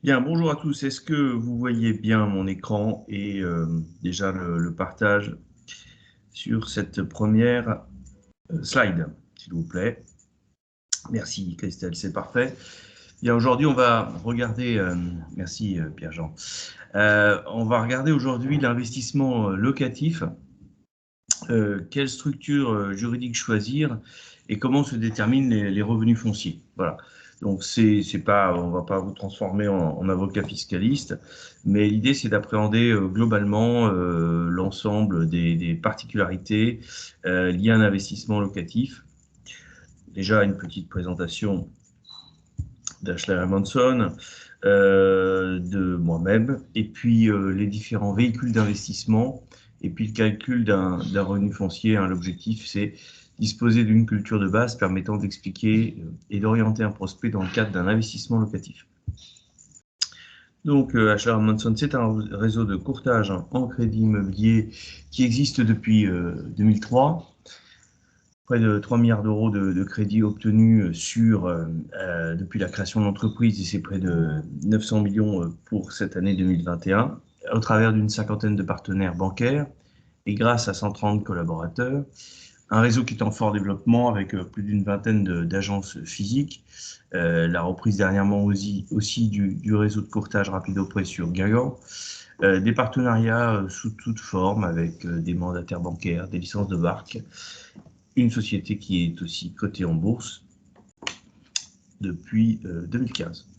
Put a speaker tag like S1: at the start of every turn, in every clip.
S1: Bien, bonjour à tous. Est-ce que vous voyez bien mon écran et déjà le partage sur cette première slide, s'il vous plaît? Merci Christelle, c'est parfait. Bien, aujourd'hui, on va regarder, merci Pierre-Jean, on va regarder aujourd'hui l'investissement locatif, quelle structure juridique choisir et comment se déterminent les revenus fonciers. Voilà. Donc, c'est pas, on ne va pas vous transformer en avocat fiscaliste, mais l'idée, c'est d'appréhender globalement l'ensemble des particularités liées à un investissement locatif. Déjà, une petite présentation d'Ashler Manson, de moi-même, et puis les différents véhicules d'investissement, et puis le calcul d'un revenu foncier. Hein. L'objectif, c'est disposer d'une culture de base permettant d'expliquer et d'orienter un prospect dans le cadre d'un investissement locatif. Donc, Ashler Manson, c'est un réseau de courtage en crédit immobilier qui existe depuis 2003. Près de 3 milliards d'euros de crédits obtenus depuis la création de l'entreprise, et c'est près de 900 millions pour cette année 2021, au travers d'une cinquantaine de partenaires bancaires et grâce à 130 collaborateurs. Un réseau qui est en fort développement avec plus d'une vingtaine d'agences physiques. La reprise dernièrement aussi du réseau de courtage Rapido Prêt sur Guingamp. Des partenariats sous toute forme avec des mandataires bancaires, des licences de marque, une société qui est aussi cotée en bourse depuis 2015.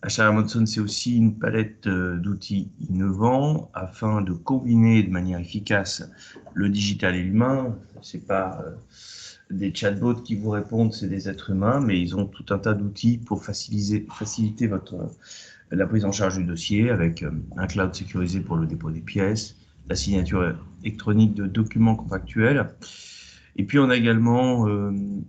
S1: Ashler Manson, c'est aussi une palette d'outils innovants afin de combiner de manière efficace le digital et l'humain. C'est pas des chatbots qui vous répondent, c'est des êtres humains, mais ils ont tout un tas d'outils pour faciliter la prise en charge du dossier avec un cloud sécurisé pour le dépôt des pièces, la signature électronique de documents contractuels. Et puis, on a également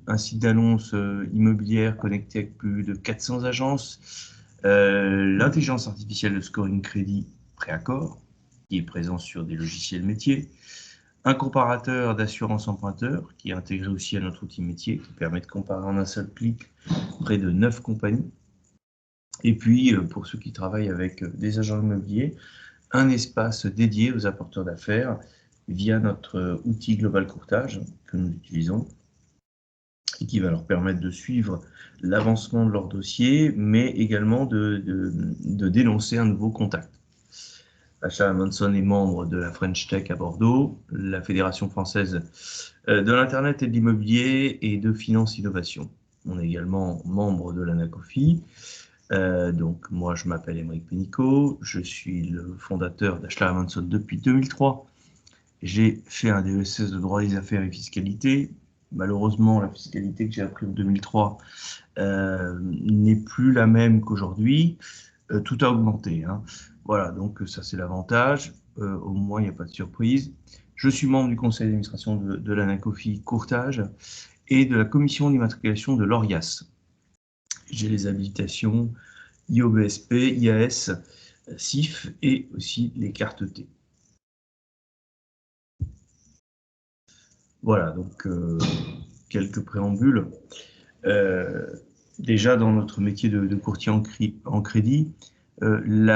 S1: un site d'annonce immobilière connecté avec plus de 400 agences, l'intelligence artificielle de scoring crédit Préaccord, qui est présent sur des logiciels métiers, un comparateur d'assurance emprunteur, qui est intégré aussi à notre outil métier, qui permet de comparer en un seul clic près de 9 compagnies. Et puis, pour ceux qui travaillent avec des agents immobiliers, un espace dédié aux apporteurs d'affaires via notre outil Global Courtage que nous utilisons et qui va leur permettre de suivre l'avancement de leur dossier, mais également de dénoncer un nouveau contact. Ashler Manson est membre de la French Tech à Bordeaux, la Fédération française de l'Internet et de l'immobilier et de Finance Innovation. On est également membre de l'ANACOFI. Donc, moi, je m'appelle Émeric Pénicaud, je suis le fondateur d'Ashler Manson depuis 2003. J'ai fait un DESS de droit des affaires et fiscalité. Malheureusement, la fiscalité que j'ai appris en 2003 n'est plus la même qu'aujourd'hui. Tout a augmenté. Hein. Voilà, donc ça c'est l'avantage. Au moins, il n'y a pas de surprise. Je suis membre du conseil d'administration de l'ANACOFI Courtage et de la commission d'immatriculation de l'ORIAS. J'ai les habilitations IOBSP, IAS, CIF et aussi les cartes T. Voilà, donc quelques préambules. Déjà, dans notre métier de courtier en crédit, il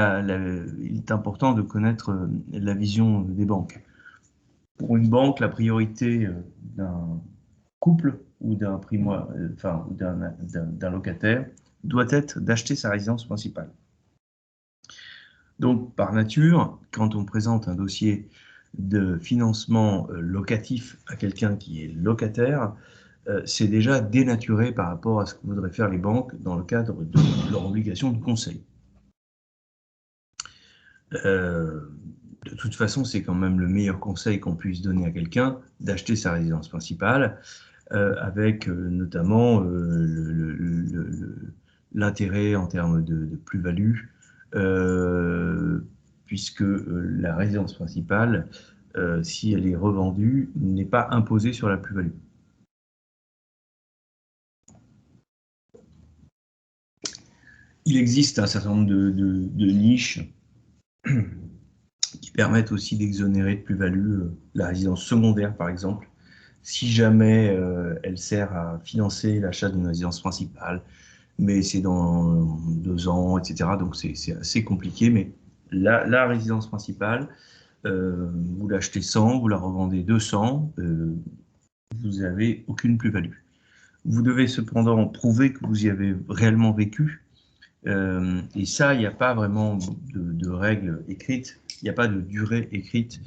S1: est important de connaître la vision des banques. Pour une banque, la priorité d'un couple ou d'un locataire doit être d'acheter sa résidence principale. Donc, par nature, quand on présente un dossier de financement locatif à quelqu'un qui est locataire, c'est déjà dénaturé par rapport à ce que voudraient faire les banques dans le cadre de leur obligation de conseil. De toute façon, c'est quand même le meilleur conseil qu'on puisse donner à quelqu'un d'acheter sa résidence principale, avec notamment l'intérêt en termes de plus-value, puisque la résidence principale, si elle est revendue, n'est pas imposée sur la plus-value. Il existe un certain nombre de niches qui permettent aussi d'exonérer de plus-value la résidence secondaire, par exemple, si jamais elle sert à financer l'achat d'une résidence principale, mais c'est dans 2 ans, etc. Donc c'est assez compliqué, mais la résidence principale, vous l'achetez 100, vous la revendez 200, vous n'avez aucune plus-value. Vous devez cependant prouver que vous y avez réellement vécu, et ça, il n'y a pas vraiment de règles écrites, il n'y a pas de durée écrite.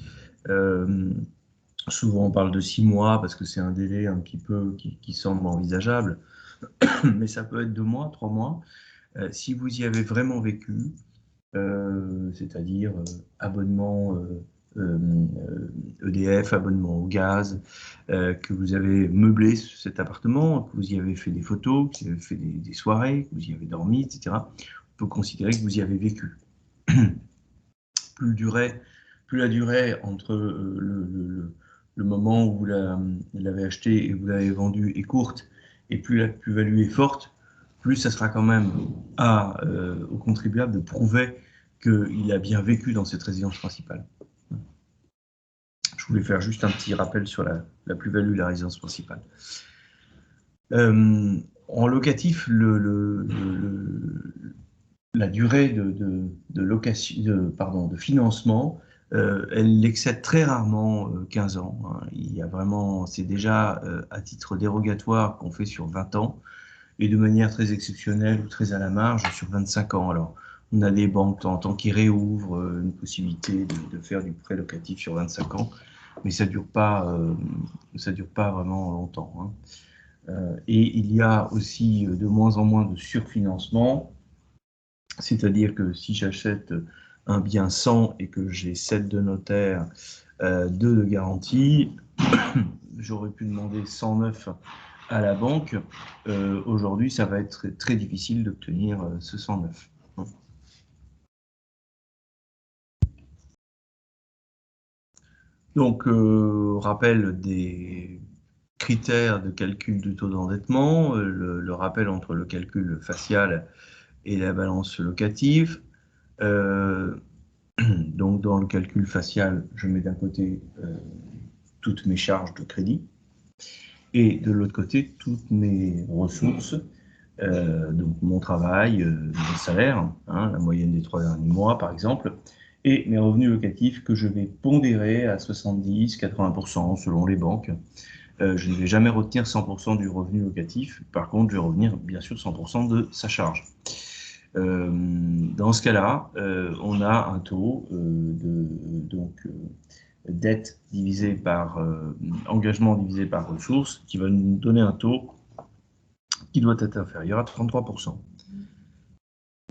S1: Souvent on parle de 6 mois parce que c'est un délai un petit peu qui semble envisageable, mais ça peut être 2 mois, 3 mois. Si vous y avez vraiment vécu, c'est-à-dire abonnement EDF, abonnement au gaz, que vous avez meublé cet appartement, que vous y avez fait des photos, que vous y avez fait des soirées, que vous y avez dormi, etc., on peut considérer que vous y avez vécu. Plus la durée entre le moment où vous l'avez acheté et vous l'avez vendu est courte, et plus la plus-value est forte, plus ça sera quand même au contribuable de prouver qu'il a bien vécu dans cette résidence principale. Je voulais faire juste un petit rappel sur la plus-value de la résidence principale. En locatif, la durée de financement, elle excède très rarement 15 ans. Hein. Il y a vraiment, c'est déjà à titre dérogatoire qu'on fait sur 20 ans, et de manière très exceptionnelle ou très à la marge sur 25 ans. Alors, on a des banques de temps en temps qui réouvrent une possibilité de faire du prêt locatif sur 25 ans, mais ça dure pas vraiment longtemps. Hein. Et il y a aussi de moins en moins de surfinancement, c'est-à-dire que si j'achète un bien 100 et que j'ai 7 de notaire, 2 de garantie, j'aurais pu demander 109 à la banque. Aujourd'hui, ça va être très difficile d'obtenir ce 109. Donc, rappel des critères de calcul du taux d'endettement, le rappel entre le calcul facial et la balance locative. Donc, dans le calcul facial, je mets d'un côté toutes mes charges de crédit et de l'autre côté toutes mes ressources, donc mon travail, mon salaire, hein, la moyenne des 3 derniers mois par exemple, et mes revenus locatifs que je vais pondérer à 70-80% selon les banques. Je ne vais jamais retenir 100% du revenu locatif, par contre je vais revenir bien sûr 100% de sa charge. Dans ce cas-là, on a un taux dette divisé par engagement divisé par ressources qui va nous donner un taux qui doit être inférieur à 33%.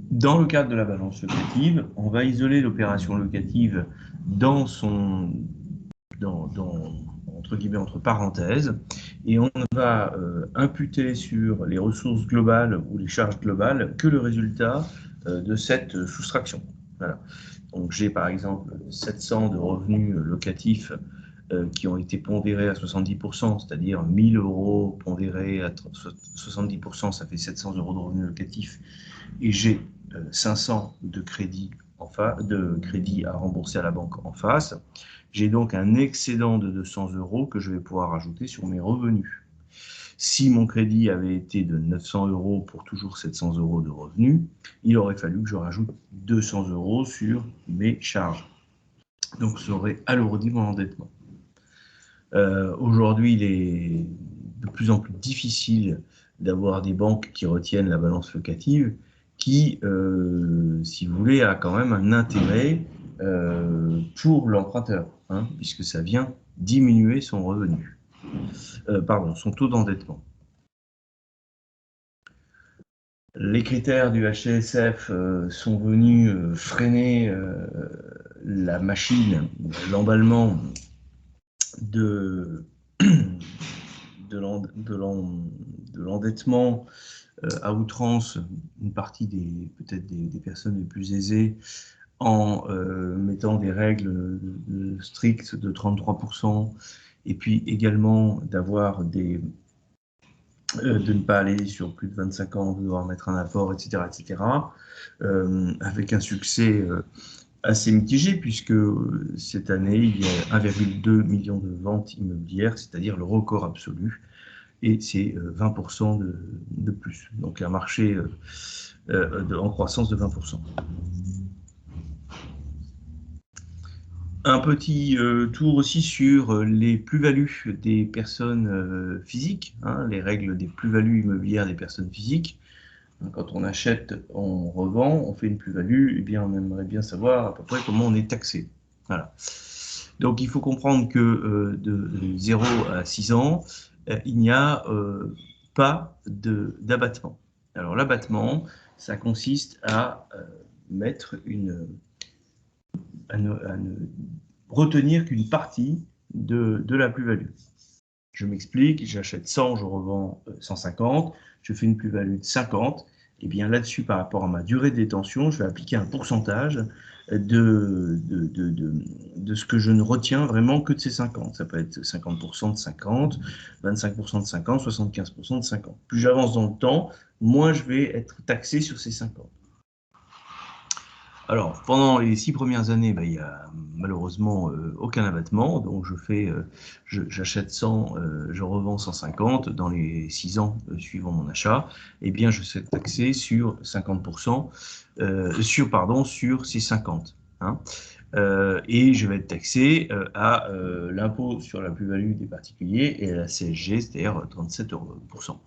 S1: Dans le cadre de la balance locative, on va isoler l'opération locative entre guillemets, entre parenthèses, et on va imputer sur les ressources globales ou les charges globales que le résultat de cette soustraction. Voilà. Donc j'ai par exemple 700 de revenus locatifs qui ont été pondérés à 70%, c'est-à-dire 1000 € pondérés à 70%, ça fait 700 € de revenus locatifs, et j'ai 500 de crédit à rembourser à la banque en face. J'ai donc un excédent de 200 € que je vais pouvoir ajouter sur mes revenus. Si mon crédit avait été de 900 € pour toujours 700 € de revenus, il aurait fallu que je rajoute 200 € sur mes charges. Donc ça aurait alourdi mon endettement. Aujourd'hui, il est de plus en plus difficile d'avoir des banques qui retiennent la balance locative, qui, si vous voulez, a quand même un intérêt pour l'emprunteur, hein, puisque ça vient diminuer son revenu, son taux d'endettement. Les critères du HCSF sont venus freiner la machine, l'emballement de l'endettement à outrance, une partie peut-être des personnes les plus aisées, en mettant des règles strictes de 33%, et puis également d'avoir de ne pas aller sur plus de 25 ans, de devoir mettre un apport, etc., etc., avec un succès assez mitigé, puisque cette année, il y a 1,2 million de ventes immobilières, c'est-à-dire le record absolu, et c'est 20% de plus. Donc un marché en croissance de 20%. Un petit tour aussi sur les plus-values des personnes physiques, hein, les règles des plus-values immobilières des personnes physiques. Quand on achète, on revend, on fait une plus-value, eh bien on aimerait bien savoir à peu près comment on est taxé. Voilà. Donc il faut comprendre que de 0 à 6 ans, il n'y a pas d'abattement. Alors l'abattement, ça consiste à mettre à ne retenir qu'une partie de la plus-value. Je m'explique, j'achète 100, je revends 150, je fais une plus-value de 50, et bien là-dessus, par rapport à ma durée de détention, je vais appliquer un pourcentage de ce que je ne retiens vraiment que de ces 50. Ça peut être 50% de 50, 25% de 50, 75% de 50. Plus j'avance dans le temps, moins je vais être taxé sur ces 50. Alors, pendant les 6 premières années, il n'y a malheureusement aucun abattement. Donc, j'achète 100, je revends 150 dans les 6 ans suivant mon achat. Eh bien, je serai taxé sur 50%, sur ces 50. Hein. Et je vais être taxé à l'impôt sur la plus-value des particuliers et à la CSG, c'est-à-dire 37%.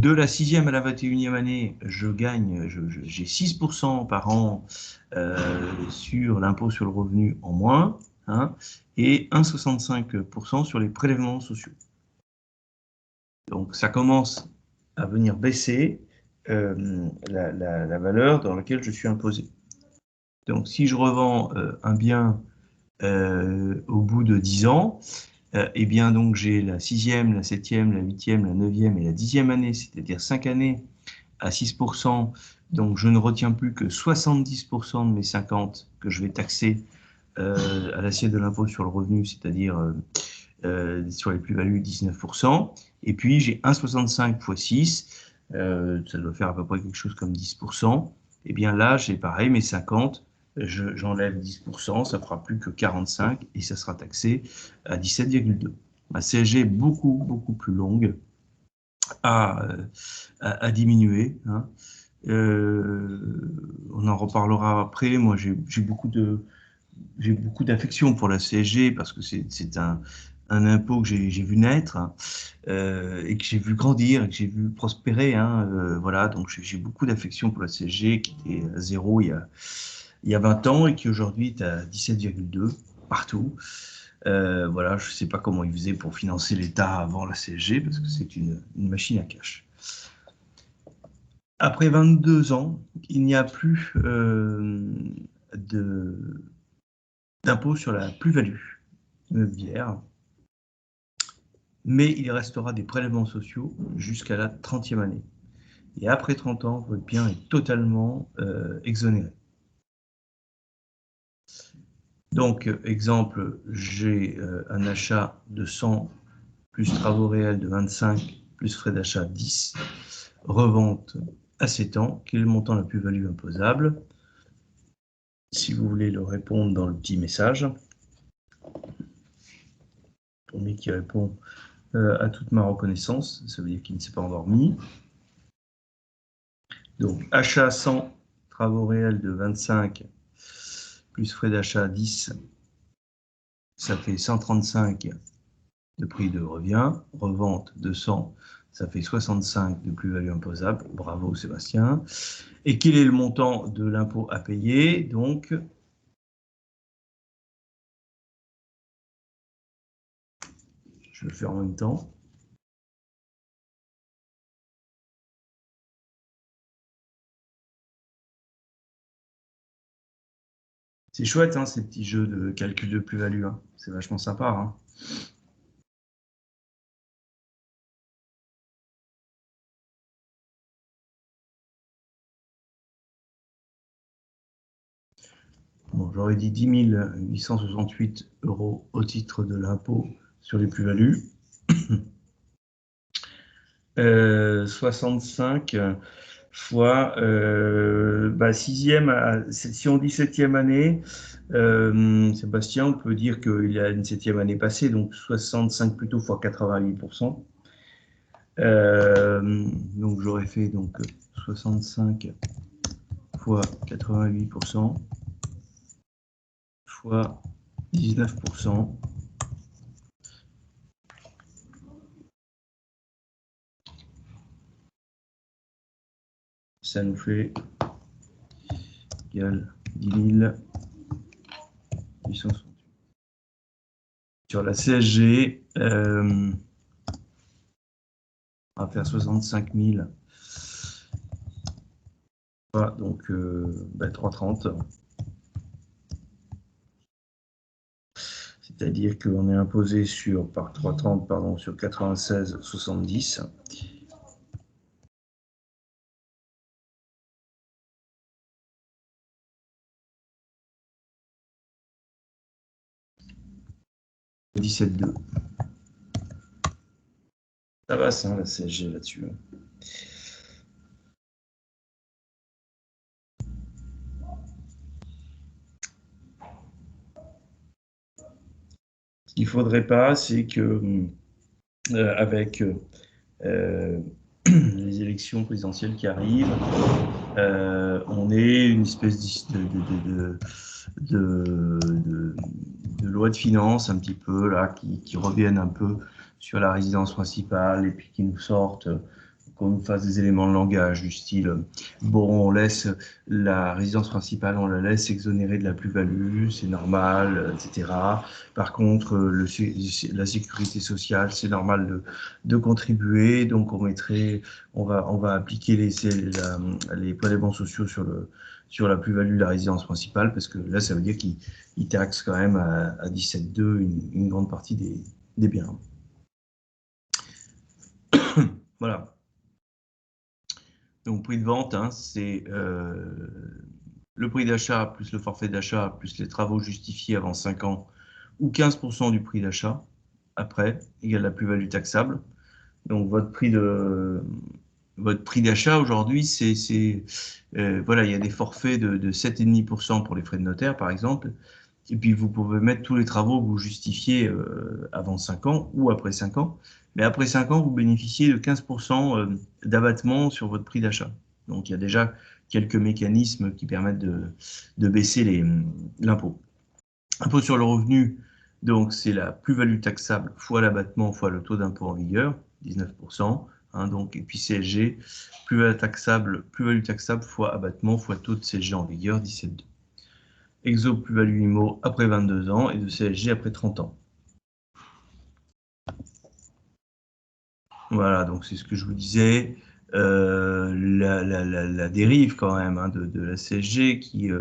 S1: De la 6e à la 21e année, j'ai 6% par an sur l'impôt sur le revenu en moins, hein, et 1,65% sur les prélèvements sociaux. Donc ça commence à venir baisser la valeur dans laquelle je suis imposé. Donc si je revends un bien au bout de 10 ans, eh bien, donc, j'ai la 6e, la 7e, la 8e, la 9e et la 10e année, c'est-à-dire 5 années à 6%. Donc, je ne retiens plus que 70% de mes 50 que je vais taxer à l'assiette de l'impôt sur le revenu, c'est-à-dire sur les plus-values 19%. Et puis, j'ai 1,65 x 6, ça doit faire à peu près quelque chose comme 10%. Et bien là, j'ai pareil, mes 50, j'enlève 10%, ça fera plus que 45 et ça sera taxé à 17,2. Ma CSG est beaucoup, beaucoup plus longue à diminuer. Hein. On en reparlera après. Moi, j'ai beaucoup d'affection pour la CSG parce que c'est un impôt que j'ai vu naître et que j'ai vu grandir et que j'ai vu prospérer. Hein, voilà, donc j'ai beaucoup d'affection pour la CSG qui était à 0 il y a 20 ans et qui aujourd'hui est à 17,2 partout. Voilà, je ne sais pas comment ils faisaient pour financer l'État avant la CSG parce que c'est une machine à cash. Après 22 ans, il n'y a plus d'impôt sur la plus-value immobilière, mais il restera des prélèvements sociaux jusqu'à la 30e année. Et après 30 ans, votre bien est totalement exonéré. Donc, exemple, j'ai un achat de 100 plus travaux réels de 25 plus frais d'achat 10, revente à 7 ans. Quel est le montant de la plus-value imposable? Si vous voulez le répondre dans le petit message. Premier qui répond à toute ma reconnaissance, ça veut dire qu'il ne s'est pas endormi. Donc, achat 100, travaux réels de 25, plus frais d'achat 10, ça fait 135 de prix de revient. Revente 200, ça fait 65 de plus-value imposable. Bravo Sébastien. Et quel est le montant de l'impôt à payer? Donc, je vais le faire en même temps. C'est chouette, hein, ces petits jeux de calcul de plus-value. Hein. C'est vachement sympa. Hein. Bon, j'aurais dit 10 868 € au titre de l'impôt sur les plus-values. 65 fois sixième, si on dit septième année, Sébastien, on peut dire qu'il a une septième année passée, donc 65 plutôt fois 88%. Donc j'aurais fait donc 65 fois 88% fois 19%. Ça nous fait égal 10 868. Sur la CSG, on va faire 65 000. Voilà, donc 3,30. C'est-à-dire qu'on est imposé par 3,30 pardon, sur 96,70. « 17,2. Ça va, ça, la CSG là-dessus. Ce qu'il ne faudrait pas, c'est que avec les élections présidentielles qui arrivent, on ait une espèce de loi de finances un petit peu là qui reviennent un peu sur la résidence principale et puis qui nous sortent, qu'on nous fasse des éléments de langage du style bon, on laisse la résidence principale, on la laisse exonérer de la plus-value, c'est normal, etc. Par contre, la sécurité sociale, c'est normal de contribuer, donc on va appliquer les prélèvements sociaux sur la plus-value de la résidence principale, parce que là, ça veut dire qu'ils taxent quand même à 17,2 une grande partie des biens. Voilà. Donc, prix de vente, hein, c'est le prix d'achat plus le forfait d'achat plus les travaux justifiés avant 5 ans ou 15% du prix d'achat après, égale la plus-value taxable. Donc, votre prix d'achat aujourd'hui, voilà, il y a des forfaits de 7,5% pour les frais de notaire, par exemple. Et puis, vous pouvez mettre tous les travaux que vous justifiez avant 5 ans ou après 5 ans. Mais après 5 ans, vous bénéficiez de 15% d'abattement sur votre prix d'achat. Donc, il y a déjà quelques mécanismes qui permettent de baisser l'impôt. Impôt sur le revenu, donc c'est la plus-value taxable fois l'abattement fois le taux d'impôt en vigueur, 19%. Donc, et puis CSG, plus-value taxable fois abattement fois taux de CSG en vigueur, 17,2. Exo plus-value IMO après 22 ans et de CSG après 30 ans. Voilà, donc c'est ce que je vous disais. La dérive quand même de la CSG qui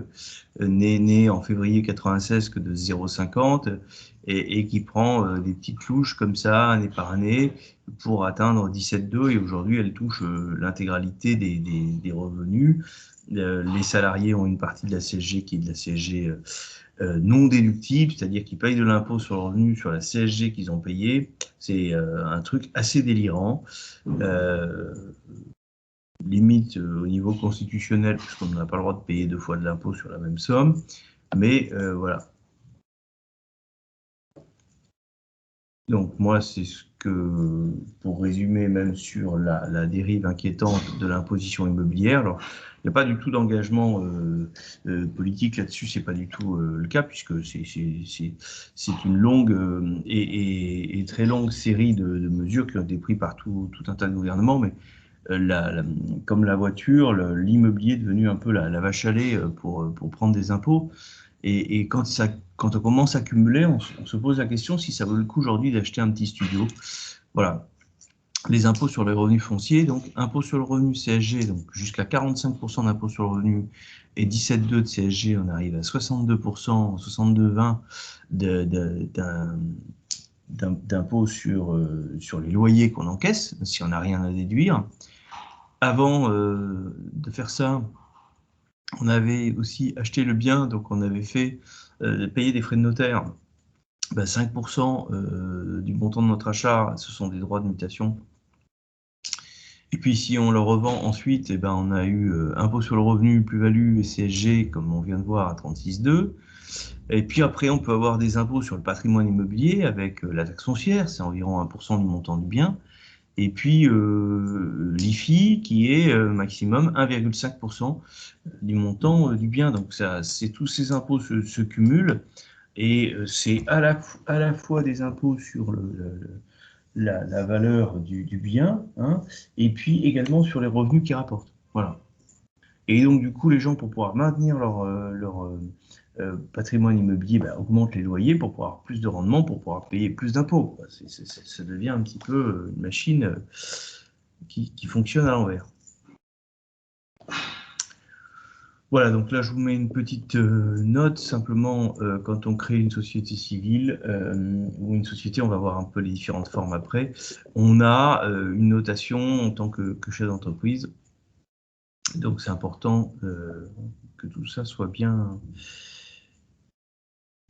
S1: n'est née en février 96 que de 0,50 et qui prend des petites louches comme ça, année par année, pour atteindre 17,2 et aujourd'hui elle touche l'intégralité des revenus. Les salariés ont une partie de la CSG qui est de la CSG non déductible, c'est-à-dire qu'ils payent de l'impôt sur le revenu sur la CSG qu'ils ont payé. C'est un truc assez délirant. Limite au niveau constitutionnel, puisqu'on n'a pas le droit de payer 2 fois de l'impôt sur la même somme. Mais voilà. Donc moi, c'est ce que, pour résumer même sur la dérive inquiétante de l'imposition immobilière, alors il n'y a pas du tout d'engagement politique là-dessus, c'est pas du tout le cas, puisque c'est une longue et très longue série de mesures qui ont été prises par tout un tas de gouvernements, mais comme la voiture, l'immobilier est devenu un peu la vache à lait pour prendre des impôts. Et quand on commence à cumuler, on se pose la question si ça vaut le coup aujourd'hui d'acheter un petit studio. Voilà. Les impôts sur les revenus fonciers, donc impôt sur le revenu CSG, donc jusqu'à 45% d'impôt sur le revenu et 17,2 de CSG, on arrive à 62%, 62,20 d'impôt sur les loyers qu'on encaisse, si on n'a rien à déduire. Avant de faire ça, on avait aussi acheté le bien, donc on avait fait payer des frais de notaire. 5% du montant de notre achat, ce sont des droits de mutation. Et puis si on le revend ensuite, eh ben, on a eu impôt sur le revenu, plus-value et CSG, comme on vient de voir, à 36,2. Et puis après, on peut avoir des impôts sur le patrimoine immobilier avec la taxe foncière, c'est environ 1% du montant du bien. Et puis l'IFI qui est maximum 1,5% du montant du bien. Donc ça, tous ces impôts se cumulent et c'est à la fois des impôts sur la valeur du bien, hein, et puis également sur les revenus qu'ils rapportent. Voilà. Et donc du coup, les gens, pour pouvoir maintenir leur patrimoine immobilier, augmentent les loyers pour pouvoir avoir plus de rendement, pour pouvoir payer plus d'impôts. Ça devient un petit peu une machine qui fonctionne à l'envers. Voilà, donc là je vous mets une petite note, simplement quand on crée une société civile ou une société, on va voir un peu les différentes formes après, on a une notation en tant que chef d'entreprise, donc c'est important que tout ça soit bien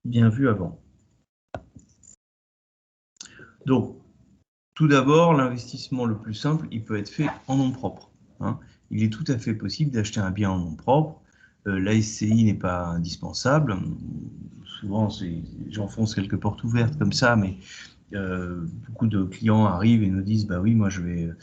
S1: vu avant. Donc, tout d'abord, l'investissement le plus simple, il peut être fait en nom propre. Hein. Il est tout à fait possible d'acheter un bien en nom propre. La SCI n'est pas indispensable. Souvent, j'enfonce quelques portes ouvertes comme ça, mais beaucoup de clients arrivent et nous disent bah oui, moi je vais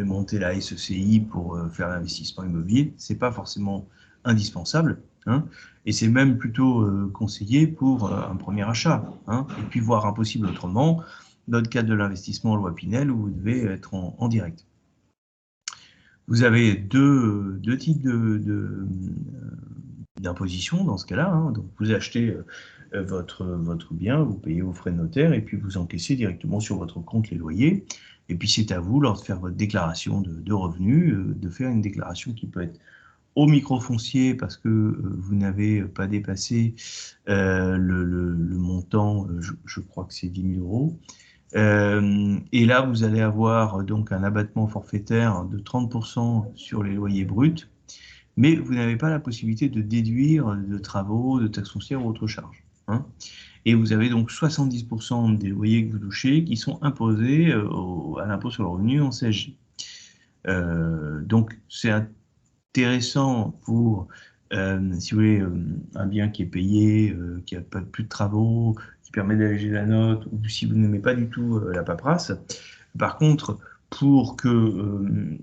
S1: monter la SECI pour faire l'investissement immobilier. C'est pas forcément indispensable, hein, et c'est même plutôt conseillé pour un premier achat, hein, et puis voire impossible autrement dans le cadre de l'investissement loi Pinel où vous devez être en direct. Vous avez deux types d'imposition dans ce cas-là, hein. Donc vous achetez votre bien, vous payez vos frais de notaire et puis vous encaissez directement sur votre compte les loyers. Et puis c'est à vous, lors de faire votre déclaration de revenus, de faire une déclaration qui peut être au microfoncier parce que vous n'avez pas dépassé le montant, je crois que c'est 10 000 euros. Et là, vous allez avoir donc un abattement forfaitaire de 30% sur les loyers bruts, mais vous n'avez pas la possibilité de déduire de travaux, de taxes foncières ou autres charges. Hein. Et vous avez donc 70% des loyers que vous touchez qui sont imposés à l'impôt sur le revenu en CSG. Donc c'est intéressant pour, si vous voulez, un bien qui est payé, qui n'a pas plus de travaux, qui permet d'alléger la note, ou si vous n'aimez pas du tout la paperasse. Par contre, pour que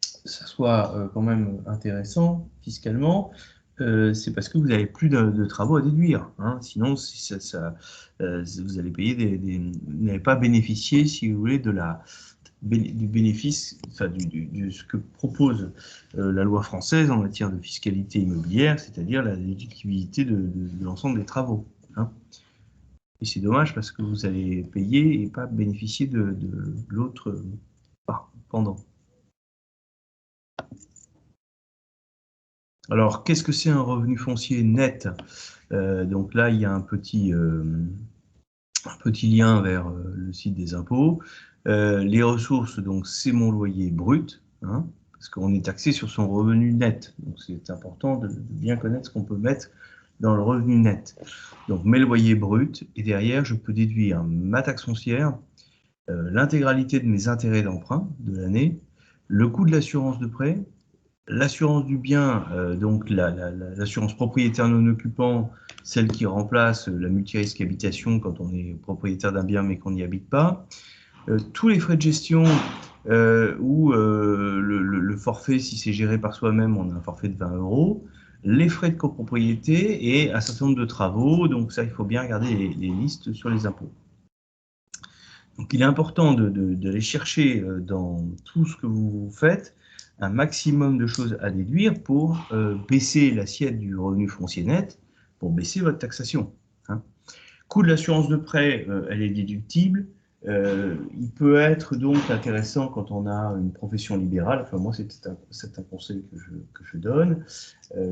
S1: ça soit quand même intéressant fiscalement, c'est parce que vous n'avez plus de travaux à déduire. Hein. Sinon, vous allez payer vous n'allez pas bénéficier, si vous voulez, du bénéfice, enfin, de ce que propose la loi française en matière de fiscalité immobilière, c'est-à-dire la déductibilité de l'ensemble des travaux. Hein. Et c'est dommage parce que vous allez payer et pas bénéficier de l'autre pendant. Alors, qu'est-ce que c'est un revenu foncier net? Donc là, il y a un petit lien vers le site des impôts. Les ressources, donc c'est mon loyer brut, hein, parce qu'on est taxé sur son revenu net. Donc c'est important de bien connaître ce qu'on peut mettre dans le revenu net. Donc mes loyers bruts, et derrière, je peux déduire ma taxe foncière, l'intégralité de mes intérêts d'emprunt de l'année, le coût de l'assurance de prêt, l'assurance du bien, donc l'assurance propriétaire non occupant, celle qui remplace la multirisque habitation quand on est propriétaire d'un bien mais qu'on n'y habite pas, tous les frais de gestion ou le forfait, si c'est géré par soi-même, on a un forfait de 20 €, les frais de copropriété et un certain nombre de travaux, donc ça il faut bien regarder les listes sur les impôts. Donc il est important d'aller chercher dans tout ce que vous faites un maximum de choses à déduire pour baisser l'assiette du revenu foncier net, pour baisser votre taxation. Hein. Coût de l'assurance de prêt, elle est déductible. Il peut être donc intéressant quand on a une profession libérale, enfin moi c'est un conseil que je donne,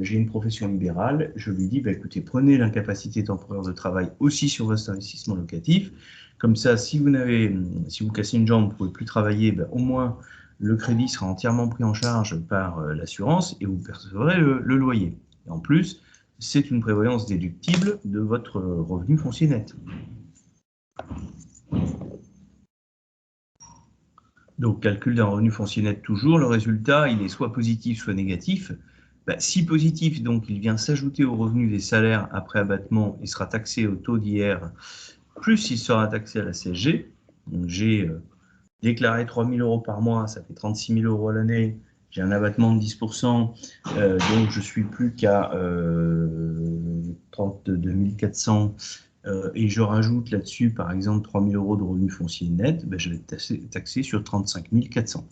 S1: j'ai une profession libérale, je lui dis, écoutez, prenez l'incapacité temporaire de travail aussi sur votre investissement locatif, comme ça si vous cassez une jambe, vous ne pouvez plus travailler, au moins le crédit sera entièrement pris en charge par l'assurance et vous percevrez le loyer. Et en plus, c'est une prévoyance déductible de votre revenu foncier net. Donc, calcul d'un revenu foncier net toujours, le résultat, il est soit positif, soit négatif. Si positif, donc, il vient s'ajouter au revenu des salaires après abattement et sera taxé au taux d'IR, plus il sera taxé à la CSG. Donc, j'ai déclaré 3 000 euros par mois, ça fait 36 000 euros à l'année. J'ai un abattement de 10%, donc je suis plus qu'à 32 400 et je rajoute là-dessus, par exemple, 3 000 euros de revenus fonciers net, je vais être taxé sur 35 400.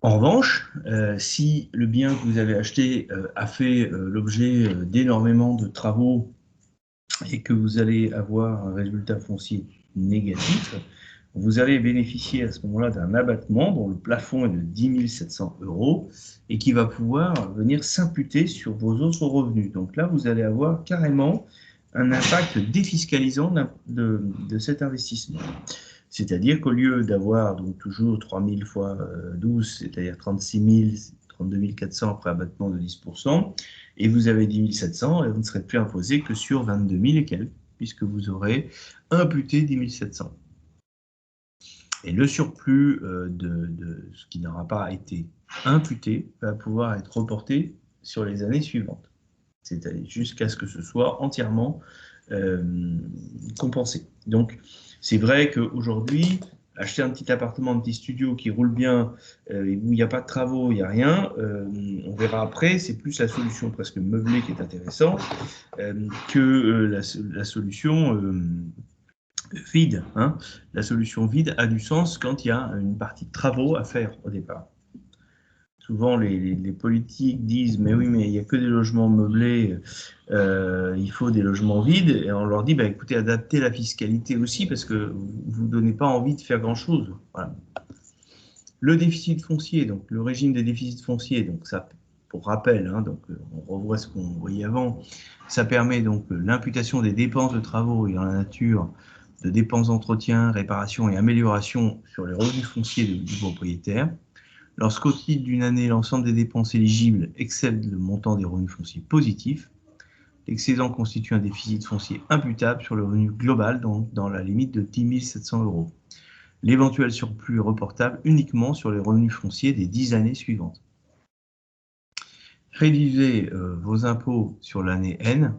S1: En revanche, si le bien que vous avez acheté a fait l'objet d'énormément de travaux et que vous allez avoir un résultat foncier négatif, vous allez bénéficier à ce moment-là d'un abattement dont le plafond est de 10 700 euros et qui va pouvoir venir s'imputer sur vos autres revenus. Donc là, vous allez avoir carrément un impact défiscalisant de cet investissement. C'est-à-dire qu'au lieu d'avoir donc toujours 3 000 fois 12, c'est-à-dire 36 000, 32 400 après abattement de 10%, et vous avez 10 700, et vous ne serez plus imposé que sur 22 000 et quelques, puisque vous aurez imputé 10 700. Et le surplus de ce qui n'aura pas été imputé va pouvoir être reporté sur les années suivantes, c'est-à-dire jusqu'à ce que ce soit entièrement compensé. Donc, c'est vrai qu'aujourd'hui, acheter un petit appartement, un petit studio qui roule bien, où il n'y a pas de travaux, il n'y a rien, on verra après, c'est plus la solution presque meublée qui est intéressante que la solution vide. Hein. La solution vide a du sens quand il y a une partie de travaux à faire au départ. Souvent, les politiques disent « mais oui, mais il n'y a que des logements meublés, il faut des logements vides ». Et on leur dit « écoutez, adaptez la fiscalité aussi parce que vous ne donnez pas envie de faire grand-chose. Voilà. » Le déficit foncier, donc le régime des déficits fonciers, donc ça, pour rappel, hein, donc on revoit ce qu'on voyait avant, ça permet donc l'imputation des dépenses de travaux et en la nature de dépenses d'entretien, réparation et amélioration sur les revenus fonciers du propriétaire. Lorsqu'au titre d'une année, l'ensemble des dépenses éligibles excède le montant des revenus fonciers positifs, l'excédent constitue un déficit foncier imputable sur le revenu global, donc dans la limite de 10 700 euros. L'éventuel surplus est reportable uniquement sur les revenus fonciers des 10 années suivantes. Réduisez vos impôts sur l'année N.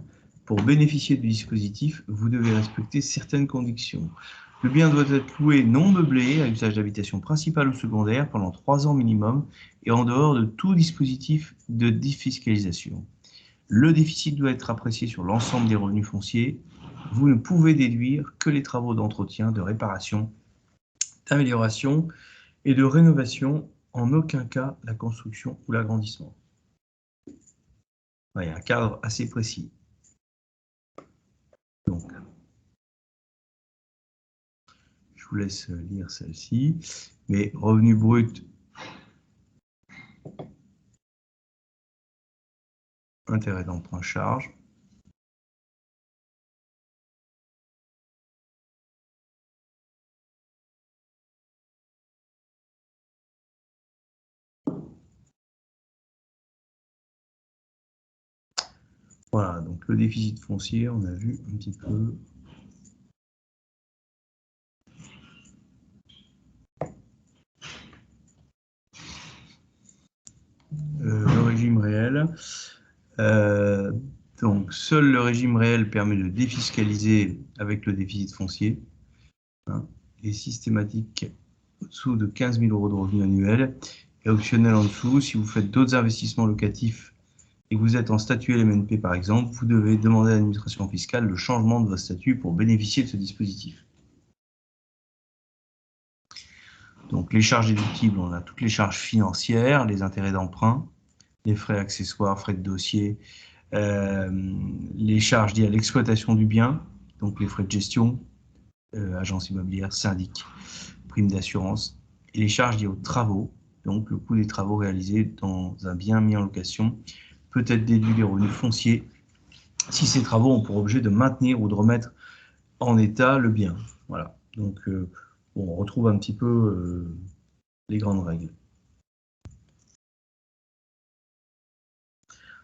S1: Pour bénéficier du dispositif, vous devez respecter certaines conditions. Le bien doit être loué non meublé à usage d'habitation principale ou secondaire pendant 3 ans minimum et en dehors de tout dispositif de défiscalisation. Le déficit doit être apprécié sur l'ensemble des revenus fonciers. Vous ne pouvez déduire que les travaux d'entretien, de réparation, d'amélioration et de rénovation, en aucun cas la construction ou l'agrandissement. Il y a un cadre assez précis. Donc, je vous laisse lire celle-ci. Mais revenu brut, intérêt d'emprunt charge. Voilà, donc le déficit foncier, on a vu un petit peu. Le régime réel. Donc, seul le régime réel permet de défiscaliser avec le déficit foncier. Hein, et systématique au-dessous de 15 000 euros de revenus annuels et optionnel en dessous. Si vous faites d'autres investissements locatifs et que vous êtes en statut LMNP par exemple, vous devez demander à l'administration fiscale le changement de votre statut pour bénéficier de ce dispositif. Donc les charges déductibles, on a toutes les charges financières, les intérêts d'emprunt, les frais accessoires, frais de dossier, les charges liées à l'exploitation du bien, donc les frais de gestion, agence immobilière, syndic, prime d'assurance, et les charges liées aux travaux, donc le coût des travaux réalisés dans un bien mis en location peut être déduit des revenus fonciers si ces travaux ont pour objet de maintenir ou de remettre en état le bien. Voilà. Donc, on retrouve un petit peu les grandes règles.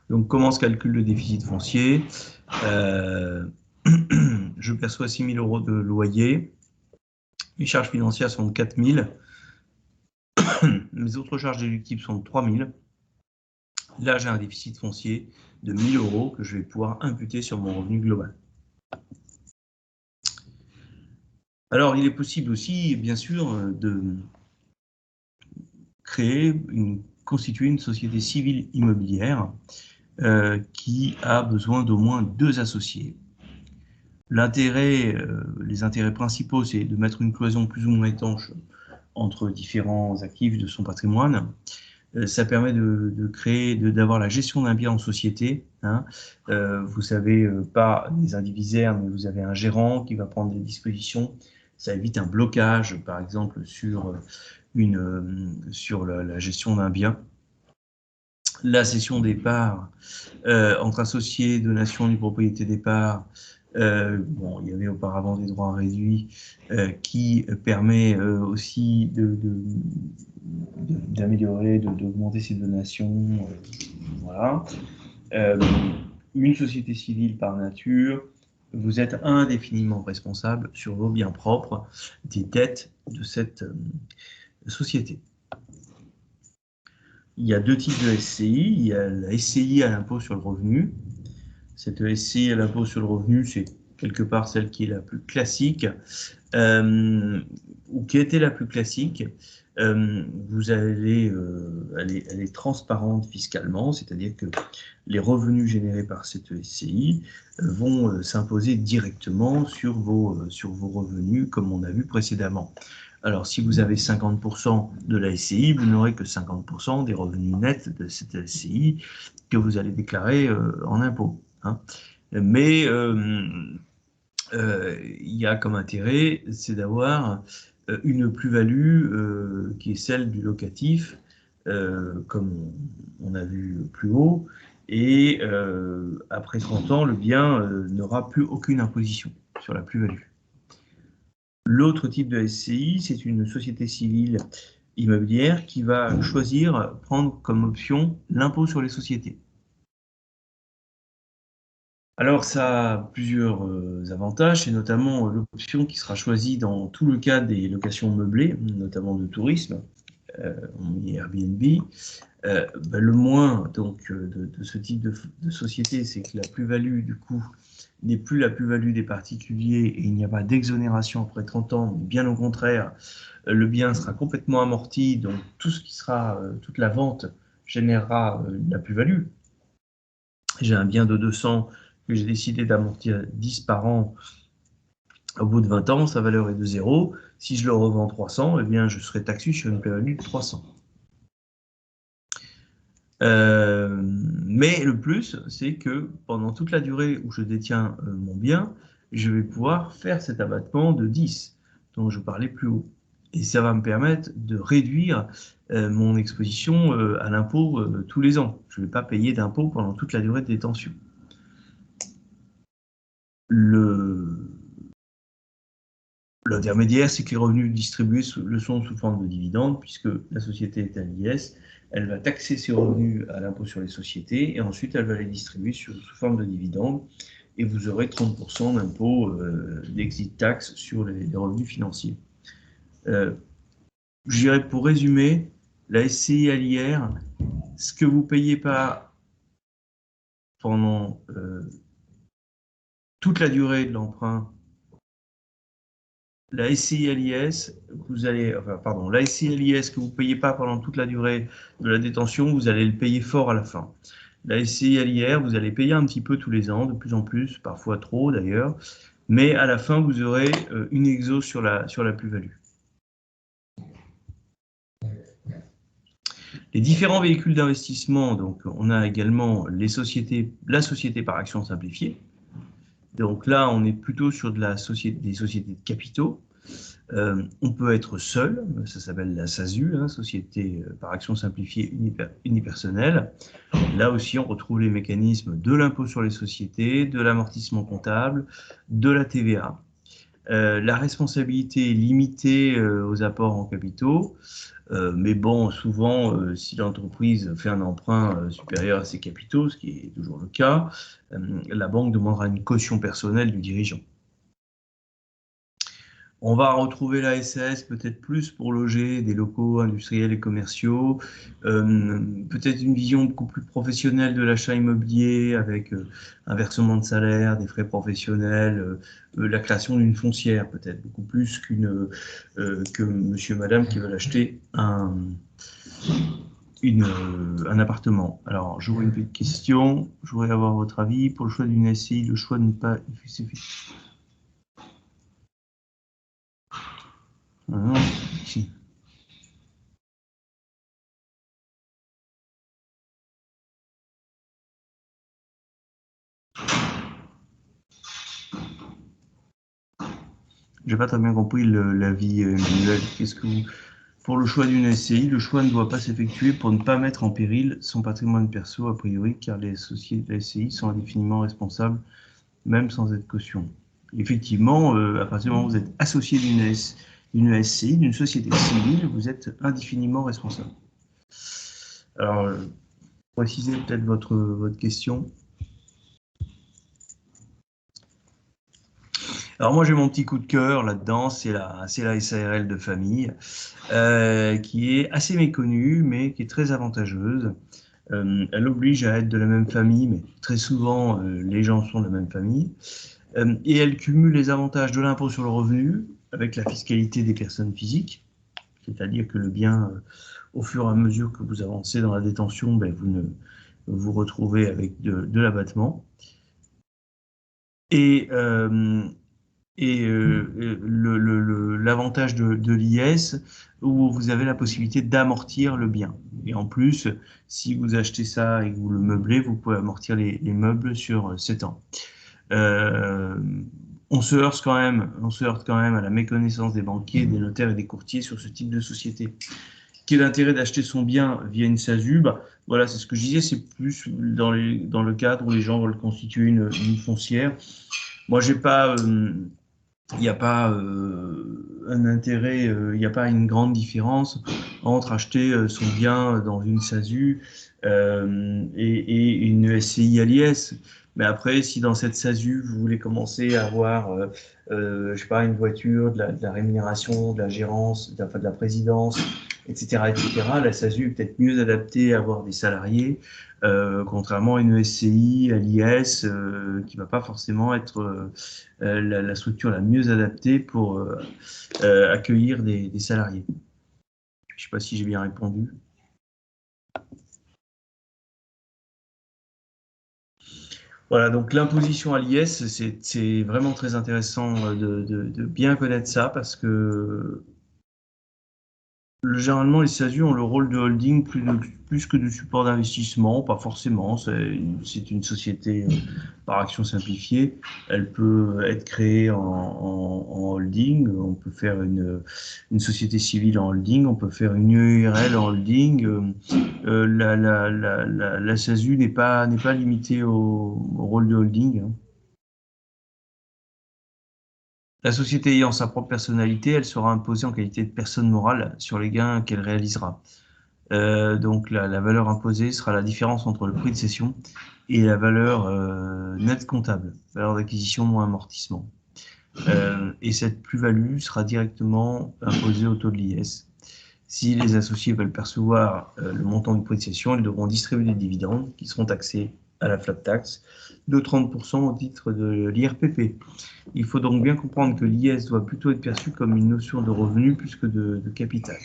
S1: Donc, comment se calcule le déficit foncier? Je perçois 6 000 euros de loyer. mes charges financières sont de 4 000, mes autres charges déductibles sont de 3 000. Là, j'ai un déficit foncier de 1 000 € que je vais pouvoir imputer sur mon revenu global. Alors, il est possible aussi, bien sûr, de constituer une société civile immobilière qui a besoin d'au moins 2 associés. Les intérêts principaux, c'est de mettre une cloison plus ou moins étanche entre différents actifs de son patrimoine. Ça permet d'avoir la gestion d'un bien en société. Hein. Vous savez, pas des indivisaires, mais vous avez un gérant qui va prendre des dispositions. Ça évite un blocage, par exemple, sur la gestion d'un bien. La cession des parts entre associés, donation du propriété des parts. Bon, il y avait auparavant des droits réduits qui permet aussi d'améliorer, d'augmenter ces donations. Voilà. Une société civile par nature, vous êtes indéfiniment responsable sur vos biens propres des dettes de cette société. Il y a 2 types de SCI. Il y a la SCI à l'impôt sur le revenu. Cette SCI à l'impôt sur le revenu, c'est quelque part celle qui est la plus classique, ou qui était la plus classique. Elle est transparente fiscalement, c'est-à-dire que les revenus générés par cette SCI vont s'imposer directement sur vos revenus, comme on a vu précédemment. Alors, si vous avez 50% de la SCI, vous n'aurez que 50% des revenus nets de cette SCI que vous allez déclarer en impôt. Hein. Mais il y a comme intérêt, c'est d'avoir une plus-value qui est celle du locatif, comme on a vu plus haut, et après 30 ans, le bien n'aura plus aucune imposition sur la plus-value. L'autre type de SCI, c'est une société civile immobilière qui va prendre comme option l'impôt sur les sociétés. Alors, ça a plusieurs avantages, et notamment l'option qui sera choisie dans tout le cas des locations meublées, notamment de tourisme, Airbnb. Le moins donc, de ce type de société, c'est que la plus-value, du coup, n'est plus la plus-value des particuliers et il n'y a pas d'exonération après 30 ans, mais bien au contraire, le bien sera complètement amorti, donc toute la vente générera la plus-value. J'ai un bien de 200 que j'ai décidé d'amortir 10 par an. Au bout de 20 ans, sa valeur est de 0. Si je le revends 300, eh bien, je serai taxé sur une plus-value de 300. Mais le plus, c'est que pendant toute la durée où je détiens mon bien, je vais pouvoir faire cet abattement de 10 dont je parlais plus haut. Et ça va me permettre de réduire mon exposition à l'impôt tous les ans. Je ne vais pas payer d'impôt pendant toute la durée de détention. L'intermédiaire, c'est que les revenus distribués le sont sous forme de dividendes, puisque la société est à l'IS, elle va taxer ses revenus à l'impôt sur les sociétés, et ensuite elle va les distribuer sous forme de dividendes, et vous aurez 30% d'impôt d'exit tax sur les revenus financiers. Je dirais, pour résumer, la SCI à l'IR, ce que vous ne payez pas pendant toute la durée de l'emprunt, la SCI à l'IS, la SCI à l'IS que vous ne payez pas pendant toute la durée de la détention, vous allez le payer fort à la fin. La SCI à l'IR, vous allez payer un petit peu tous les ans, de plus en plus, parfois trop d'ailleurs, mais à la fin, vous aurez une exo sur la plus-value. Les différents véhicules d'investissement, donc on a également la société par action simplifiée. Donc là, on est plutôt sur des sociétés de capitaux. On peut être seul, ça s'appelle la SASU, hein, société par action simplifiée unipersonnelle. Là aussi, on retrouve les mécanismes de l'impôt sur les sociétés, de l'amortissement comptable, de la TVA. La responsabilité est limitée aux apports en capitaux, mais bon, souvent, si l'entreprise fait un emprunt supérieur à ses capitaux, ce qui est toujours le cas, la banque demandera une caution personnelle du dirigeant. On va retrouver la SAS peut-être plus pour loger des locaux industriels et commerciaux, peut-être une vision beaucoup plus professionnelle de l'achat immobilier avec un versement de salaire, des frais professionnels, la création d'une foncière peut-être beaucoup plus que monsieur et madame qui veulent acheter un appartement. Alors, j'ouvre une petite question. Je voudrais avoir votre avis. Pour le choix d'une SCI, le choix de ne pas... Non, si. J'ai pas très bien compris l'avis, Emmanuel. Qu'est-ce que vous... Pour le choix d'une SCI, le choix ne doit pas s'effectuer pour ne pas mettre en péril son patrimoine perso, a priori, car les associés de la SCI sont indéfiniment responsables, même sans être caution. Effectivement, à partir du moment où vous êtes associé d'une SCI, d'une société civile, vous êtes indéfiniment responsable. Alors, précisez peut-être votre question. Alors moi j'ai mon petit coup de cœur là-dedans, c'est la SARL de famille, qui est assez méconnue, mais qui est très avantageuse. Elle oblige à être de la même famille, mais très souvent les gens sont de la même famille. Et elle cumule les avantages de l'impôt sur le revenu avec la fiscalité des personnes physiques, c'est-à-dire que le bien, au fur et à mesure que vous avancez dans la détention, ben, vous retrouvez avec de l'abattement. Et l'avantage de l'IS, où vous avez la possibilité d'amortir le bien. Et en plus, si vous achetez ça et que vous le meublez, vous pouvez amortir les meubles sur 7 ans. Euh, on se heurte quand même à la méconnaissance des banquiers, des notaires et des courtiers sur ce type de société. Quel est l'intérêt d'acheter son bien via une SASU? Voilà, c'est ce que je disais, c'est plus dans le cadre où les gens veulent constituer une foncière. Moi, j'ai pas, il n'y a pas un intérêt, il n'y a pas une grande différence entre acheter son bien dans une SASU et une SCI à l'IS. Mais après, si dans cette SASU, vous voulez commencer à avoir, je sais pas, une voiture, de la rémunération, de la gérance, de la présidence, etc., la SASU est peut-être mieux adaptée à avoir des salariés, contrairement à une SCI, à l'IS, qui va pas forcément être la structure la mieux adaptée pour accueillir des salariés. Je ne sais pas si j'ai bien répondu. Voilà, donc l'imposition à l'IS, c'est vraiment très intéressant de bien connaître ça parce que généralement, les SASU ont le rôle de holding plus que de support d'investissement, pas forcément. C'est une société par action simplifiée. Elle peut être créée en holding. On peut faire une société civile en holding. On peut faire une URL en holding. La SASU n'est pas limitée au rôle de holding, hein. La société ayant sa propre personnalité, elle sera imposée en qualité de personne morale sur les gains qu'elle réalisera. Donc la valeur imposée sera la différence entre le prix de cession et la valeur nette comptable, valeur d'acquisition moins amortissement. Et cette plus-value sera directement imposée au taux de l'IS. Si les associés veulent percevoir le montant du prix de cession, ils devront distribuer des dividendes qui seront taxés à la flat tax de 30% au titre de l'IRPP. Il faut donc bien comprendre que l'IS doit plutôt être perçu comme une notion de revenu plus que de capital.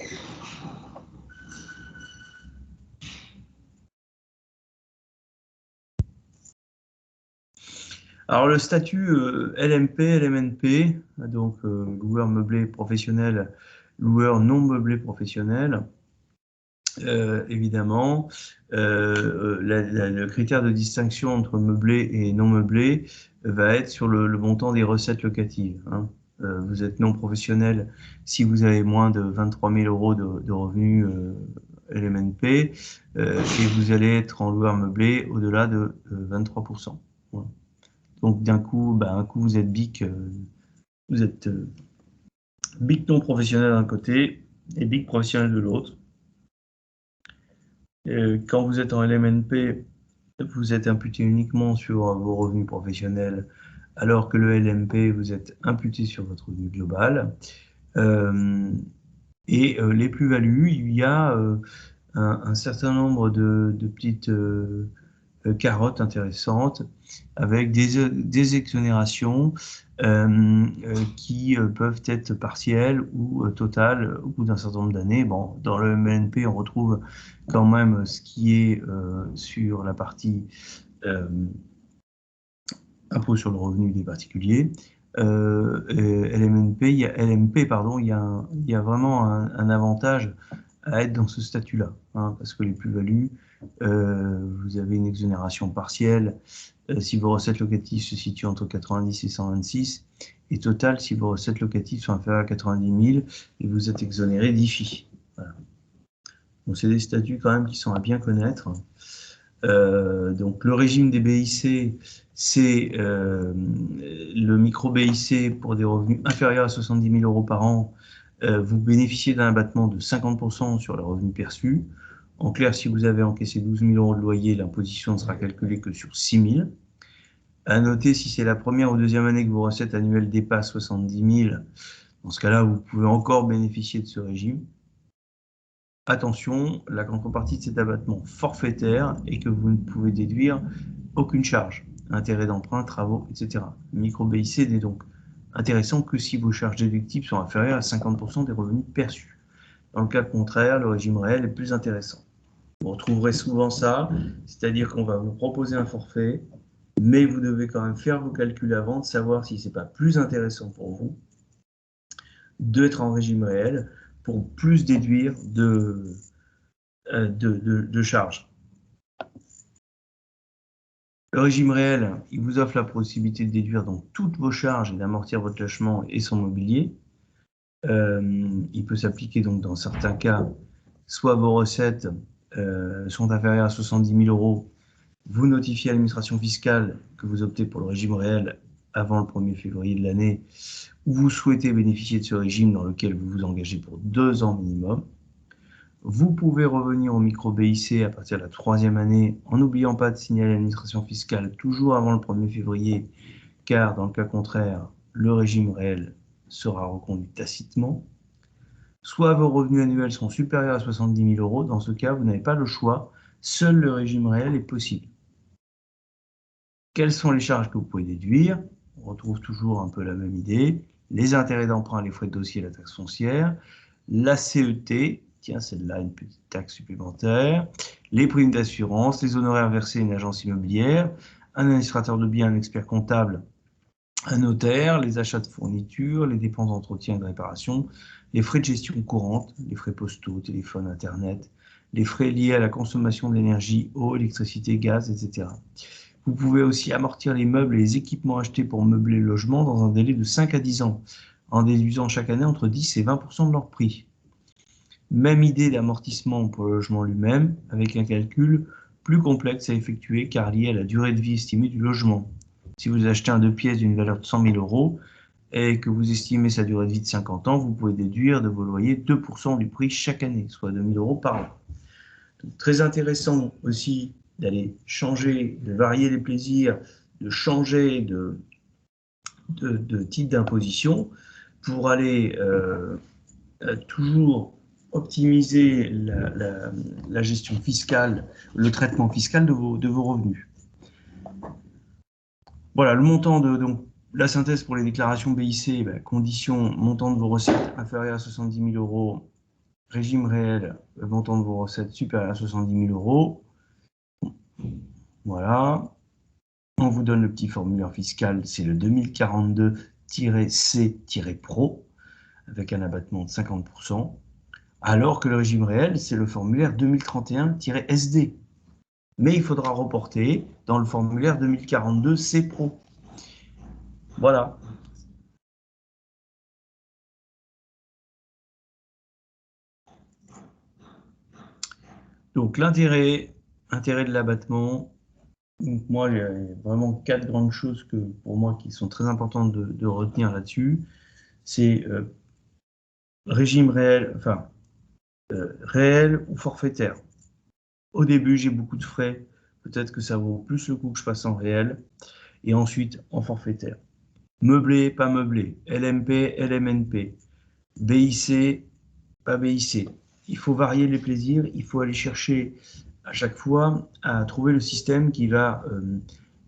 S1: Alors le statut LMP, LMNP, donc loueur meublé professionnel, loueur non meublé professionnel, évidemment, le critère de distinction entre meublé et non meublé va être sur le montant des recettes locatives, hein. Vous êtes non professionnel si vous avez moins de 23 000 euros de revenus LMNP et vous allez être en loueur meublé au-delà de 23%. Voilà. Donc d'un coup, un coup vous êtes vous êtes BIC non professionnel d'un côté et BIC professionnel de l'autre. Quand vous êtes en LMNP, vous êtes imputé uniquement sur vos revenus professionnels alors que le LMP, vous êtes imputé sur votre revenu global. Les plus-values, il y a un certain nombre de petites carottes intéressantes avec des exonérations qui peuvent être partielles ou totales au bout d'un certain nombre d'années. Bon, dans le MLNP, on retrouve quand même ce qui est sur la partie impôt sur le revenu des particuliers. LMNP, LMP, pardon, il y a vraiment un avantage à être dans ce statut-là, hein, parce que les plus-values, vous avez une exonération partielle si vos recettes locatives se situent entre 90 et 126, et totale si vos recettes locatives sont inférieures à 90 000 et vous êtes exonéré d'IFI. Voilà. Donc c'est des statuts quand même qui sont à bien connaître. Donc le régime des BIC, c'est le micro-BIC pour des revenus inférieurs à 70 000 euros par an. Vous bénéficiez d'un abattement de 50% sur les revenus perçus. En clair, si vous avez encaissé 12 000 euros de loyer, l'imposition ne sera calculée que sur 6 000. À noter, si c'est la première ou deuxième année que vos recettes annuelles dépassent 70 000, dans ce cas-là, vous pouvez encore bénéficier de ce régime. Attention, la contrepartie de cet abattement forfaitaire est que vous ne pouvez déduire aucune charge, intérêts d'emprunt, travaux, etc. Le micro-BIC n'est donc intéressant que si vos charges déductibles sont inférieures à 50% des revenus perçus. Dans le cas contraire, le régime réel est plus intéressant. Vous retrouverez souvent ça, c'est-à-dire qu'on va vous proposer un forfait, mais vous devez quand même faire vos calculs avant de savoir si ce n'est pas plus intéressant pour vous d'être en régime réel pour plus déduire de charges. Le régime réel, il vous offre la possibilité de déduire donc toutes vos charges et d'amortir votre logement et son mobilier. Il peut s'appliquer donc dans certains cas, soit vos recettes sont inférieures à 70 000 euros, vous notifiez à l'administration fiscale que vous optez pour le régime réel avant le 1er février de l'année, ou vous souhaitez bénéficier de ce régime dans lequel vous vous engagez pour 2 ans minimum. Vous pouvez revenir au micro-BIC à partir de la 3e année en n'oubliant pas de signaler à l'administration fiscale toujours avant le 1er février, car dans le cas contraire, le régime réel sera reconduit tacitement. Soit vos revenus annuels sont supérieurs à 70 000 euros, dans ce cas, vous n'avez pas le choix, seul le régime réel est possible. Quelles sont les charges que vous pouvez déduire? On retrouve toujours un peu la même idée. Les intérêts d'emprunt, les frais de dossier, la taxe foncière, la CET, tiens, celle-là, une petite taxe supplémentaire, les primes d'assurance, les honoraires versés à une agence immobilière, un administrateur de biens, un expert comptable, un notaire, les achats de fournitures, les dépenses d'entretien et de réparation, les frais de gestion courante, les frais postaux, téléphone, internet, les frais liés à la consommation d'énergie, eau, électricité, gaz, etc. Vous pouvez aussi amortir les meubles et les équipements achetés pour meubler le logement dans un délai de 5 à 10 ans, en déduisant chaque année entre 10 et 20% de leur prix. Même idée d'amortissement pour le logement lui-même, avec un calcul plus complexe à effectuer car lié à la durée de vie estimée du logement. Si vous achetez un 2 pièces d'une valeur de 100 000 euros et que vous estimez sa durée de vie de 50 ans, vous pouvez déduire de vos loyers 2% du prix chaque année, soit 2 000 euros par an. Donc, très intéressant aussi d'aller changer, de varier les plaisirs, de changer de type d'imposition pour aller toujours optimiser la gestion fiscale, le traitement fiscal de vos revenus. Voilà, le montant donc, la synthèse pour les déclarations BIC, condition, montant de vos recettes inférieur à 70 000 euros, régime réel, le montant de vos recettes supérieur à 70 000 euros. Voilà. On vous donne le petit formulaire fiscal, c'est le 2042-C-Pro, avec un abattement de 50%, alors que le régime réel, c'est le formulaire 2031-SD. Mais il faudra reporter dans le formulaire 2042-C-Pro. Voilà. Donc l'intérêt de l'abattement, moi, il y a vraiment 4 grandes choses pour moi qui sont très importantes de retenir là-dessus. C'est régime réel, enfin, réel ou forfaitaire. Au début, j'ai beaucoup de frais. Peut-être que ça vaut plus le coup que je passe en réel. et ensuite en forfaitaire. Meublé, pas meublé, LMP, LMNP, BIC, pas BIC. Il faut varier les plaisirs, il faut aller chercher à chaque fois à trouver le système qui va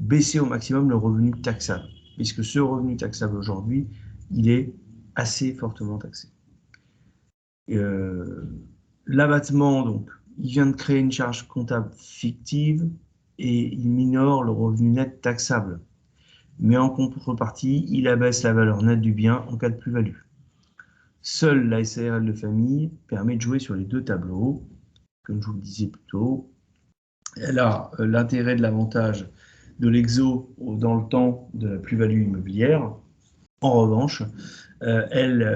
S1: baisser au maximum le revenu taxable, puisque ce revenu taxable aujourd'hui, il est assez fortement taxé. L'abattement, donc, il vient de créer une charge comptable fictive et il minore le revenu net taxable. Mais en contrepartie, il abaisse la valeur nette du bien en cas de plus-value. Seule la SARL de famille permet de jouer sur les deux tableaux, comme je vous le disais plus tôt. Elle a l'intérêt de l'avantage de l'exo dans le temps de la plus-value immobilière. En revanche, elle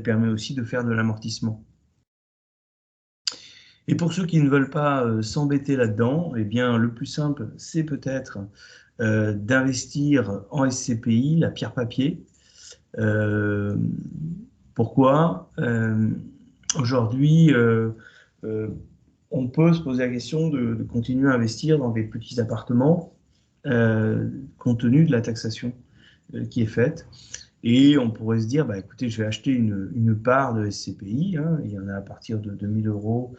S1: permet aussi de faire de l'amortissement. Et pour ceux qui ne veulent pas s'embêter là-dedans, eh bien, le plus simple, c'est peut-être d'investir en SCPI, la pierre papier. Pourquoi aujourd'hui, on peut se poser la question de continuer à investir dans des petits appartements compte tenu de la taxation qui est faite. Et on pourrait se dire, bah, écoutez, je vais acheter une part de SCPI, hein, il y en a à partir de 2 000 euros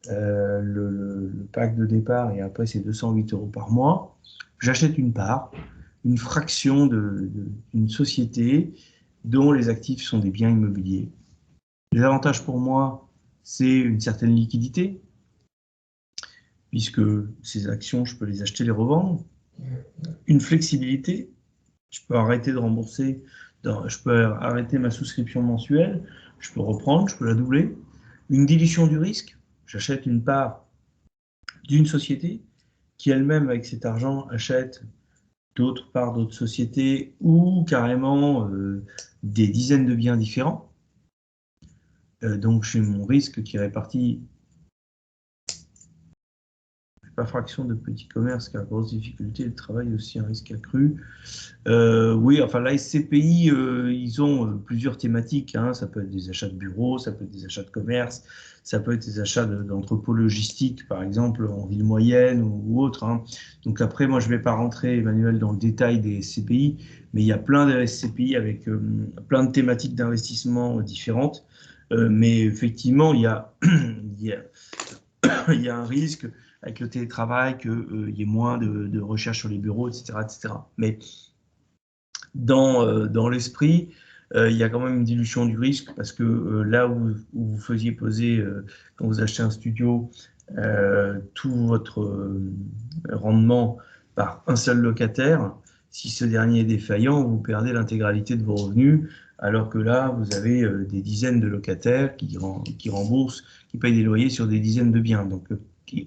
S1: le pack de départ, et après c'est 208 euros par mois. J'achète une part, une fraction d'une société dont les actifs sont des biens immobiliers. Les avantages pour moi, c'est une certaine liquidité, puisque ces actions, je peux les acheter, les revendre. Une flexibilité, je peux arrêter de rembourser, je peux arrêter ma souscription mensuelle, je peux reprendre, je peux la doubler. Une dilution du risque, j'achète une part d'une société qui elle-même, avec cet argent, achète d'autres parts d'autres sociétés ou carrément des dizaines de biens différents. Donc j'ai mon risque qui est réparti, pas fraction de petits commerces qui a grosse difficulté, le travail est aussi un risque accru. Oui, enfin la SCPI, ils ont plusieurs thématiques, hein. Ça peut être des achats de bureaux, ça peut être des achats de commerce, ça peut être des achats d'entrepôts logistiques, par exemple en ville moyenne ou autre, hein. Donc après, moi je ne vais pas rentrer, Emmanuel, dans le détail des SCPI, mais il y a plein de SCPI avec plein de thématiques d'investissement différentes. Mais effectivement, il y a, il y a un risque avec le télétravail qu'il y ait moins de recherche sur les bureaux, etc. etc. Mais dans l'esprit, il y a quand même une dilution du risque parce que là où vous faisiez poser, quand vous achetez un studio, tout votre rendement par un seul locataire, si ce dernier est défaillant, vous perdez l'intégralité de vos revenus, alors que là, vous avez des dizaines de locataires qui remboursent, qui payent des loyers sur des dizaines de biens. Donc,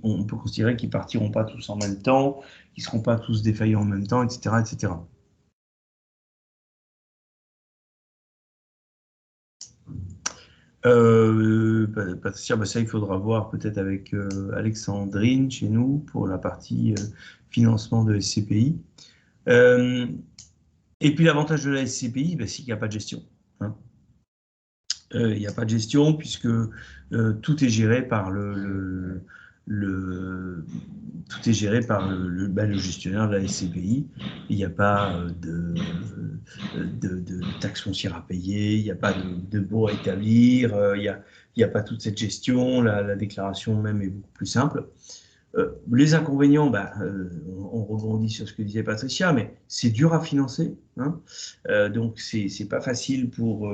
S1: on peut considérer qu'ils ne partiront pas tous en même temps, qu'ils ne seront pas tous défaillants en même temps, etc. etc. Patricia, ça il faudra voir peut-être avec Alexandrine chez nous pour la partie financement de SCPI. Et puis l'avantage de la SCPI, c'est qu'il n'y a pas de gestion, hein. Il n'y a pas de gestion puisque tout est géré par tout est géré par le gestionnaire de la SCPI. Il n'y a pas de taxes foncières à payer, il n'y a pas de baux à établir, il n'y a pas toute cette gestion, la déclaration même est beaucoup plus simple. Les inconvénients, on rebondit sur ce que disait Patricia, mais c'est dur à financer, hein. Donc c'est pas facile pour...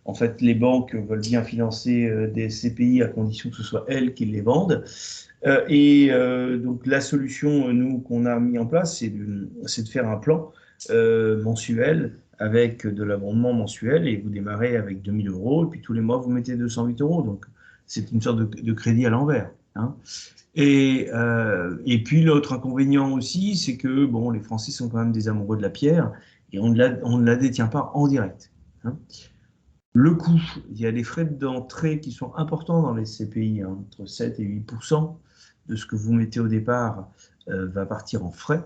S1: en fait, les banques veulent bien financer des SCPI à condition que ce soit elles qui les vendent. Donc la solution, nous, qu'on a mis en place, c'est de faire un plan mensuel avec de l'abondement mensuel, et vous démarrez avec 2 000 euros, et puis tous les mois, vous mettez 208 euros. Donc c'est une sorte de crédit à l'envers, hein. Et puis l'autre inconvénient aussi, c'est que bon, les Français sont quand même des amoureux de la pierre et on ne la détient pas en direct, hein. Le coût, il y a des frais d'entrée qui sont importants dans les CPI, hein, entre 7 et 8% de ce que vous mettez au départ va partir en frais,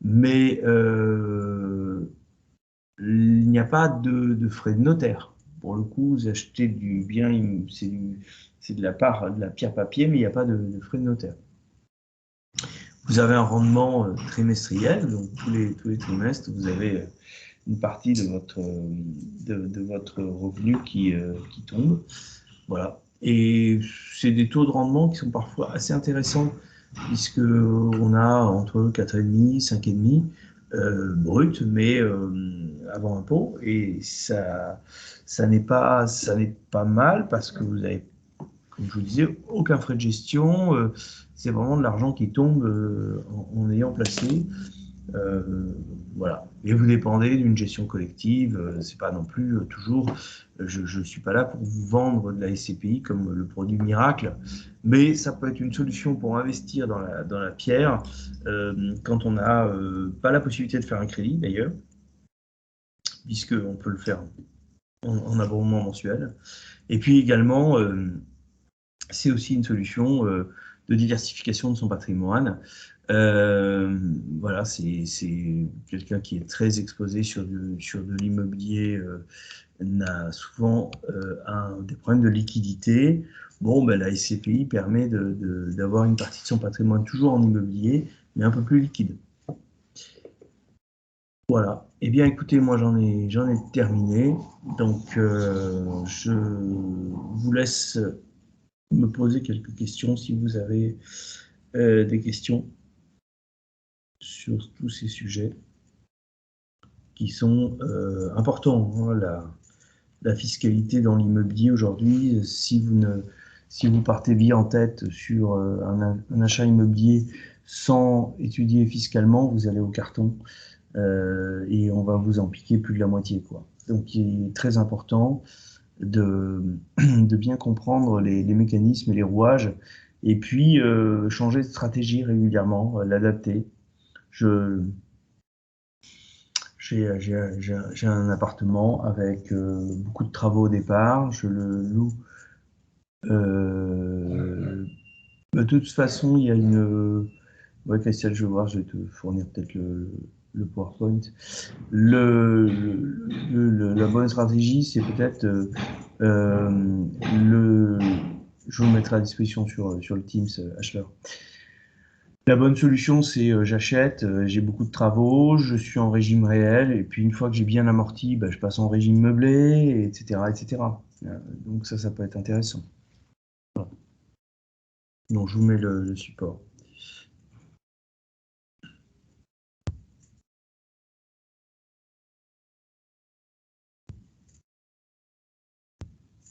S1: mais il n'y a pas de frais de notaire. Pour le coup, vous achetez du bien, c'est de la pierre papier, mais il n'y a pas de frais de notaire. Vous avez un rendement trimestriel, donc tous les trimestres, vous avez une partie de votre revenu qui tombe. Voilà. Et c'est des taux de rendement qui sont parfois assez intéressants, puisqu'on a entre 4,5 5,5 brut, mais avant impôt. Et ça n'est pas mal parce que vous avez, comme je vous disais, aucun frais de gestion. C'est vraiment de l'argent qui tombe en ayant placé. Voilà. Et vous dépendez d'une gestion collective. C'est pas non plus toujours. Je ne suis pas là pour vous vendre de la SCPI comme le produit miracle, mais ça peut être une solution pour investir dans la pierre quand on n'a pas la possibilité de faire un crédit d'ailleurs, puisqu'on peut le faire en abondement mensuel. Et puis également, c'est aussi une solution de diversification de son patrimoine. Voilà, c'est quelqu'un qui est très exposé sur de l'immobilier, n'a souvent des problèmes de liquidité. Bon, ben, la SCPI permet d'avoir une partie de son patrimoine toujours en immobilier, mais un peu plus liquide. Voilà. Eh bien, écoutez, moi, j'en ai terminé. Donc, je vous laisse me poser quelques questions si vous avez des questions sur tous ces sujets qui sont importants. Hein, la fiscalité dans l'immobilier aujourd'hui, si vous partez bien en tête sur un achat immobilier sans étudier fiscalement, vous allez au carton et on va vous en piquer plus de la moitié, quoi. Donc, il est très important de bien comprendre les mécanismes et les rouages, et puis changer de stratégie régulièrement, l'adapter. J'ai un appartement avec beaucoup de travaux au départ, je le loue. De toute façon, il y a une... Ouais, Christian, je vais voir, je vais te fournir peut-être le PowerPoint. La bonne stratégie, c'est peut-être je vous mettrai à disposition sur le Teams, Ashler. La bonne solution, c'est j'achète, j'ai beaucoup de travaux, je suis en régime réel, et puis une fois que j'ai bien amorti, je passe en régime meublé, etc. etc. Donc ça peut être intéressant. Voilà. Donc je vous mets le support.